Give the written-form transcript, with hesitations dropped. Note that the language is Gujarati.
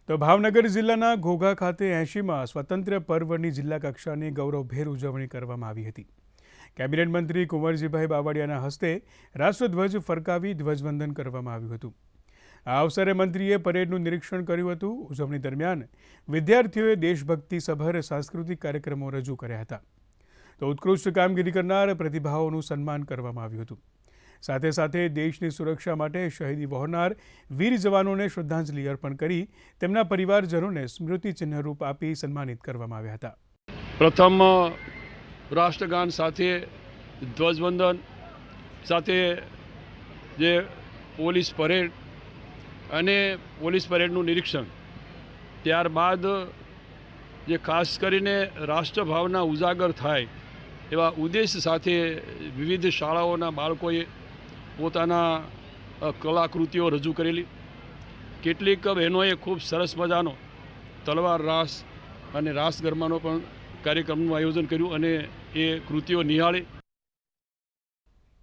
તો ભાવનગર જિલ્લાના ઘોઘા ખાતે 80માં સ્વતંત્ર પર્વની જિલ્લા કક્ષાની ગૌરવભેર ઉજવણી કરવામાં આવી હતી। કેબિનેટ મંત્રી કુંવરજીભાઈ બાવળિયાના હસ્તે રાષ્ટ્રધ્વજ ફરકાવી ધ્વજવંદન કરવામાં આવ્યું હતું। આ અવસરે મંત્રીએ પરેડનું નિરીક્ષણ કર્યું હતું। ઉજવણી દરમિયાન વિદ્યાર્થીઓએ દેશભક્તિસભર સાંસ્કૃતિક કાર્યક્રમો રજૂ કર્યા હતા। તો ઉત્કૃષ્ટ કામગીરી કરનાર પ્રતિભાઓનું સન્માન કરવામાં આવ્યું હતું। સાથે સાથે દેશની સુરક્ષા માટે શહીદી વહોરનાર વીર જવાનોને શ્રદ્ધાંજલિ અર્પણ કરી તેમના પરિવારજનોને સ્મૃતિચિહ્નરૂપ આપી સન્માનિત કરવામાં આવ્યા હતા। પ્રથમ રાષ્ટ્રગાન સાથે ધ્વજવંદન સાથે જે પોલીસ પરેડ અને પોલીસ પરેડનું નિરીક્ષણ, ત્યારબાદ જે ખાસ કરીને રાષ્ટ્રભાવના ઉજાગર થાય એવા ઉદ્દેશ સાથે વિવિધ શાળાઓના બાળકોએ પોતાના કલાકૃતિઓ રજૂ કરેલી। કેટલીક બહેનોએ ખૂબ સરસ મજાનો તલવાર રાસ અને રાસ ગરબાનો પણ કાર્યક્રમનું આયોજન કર્યું અને એ કૃતિઓ નિહાળી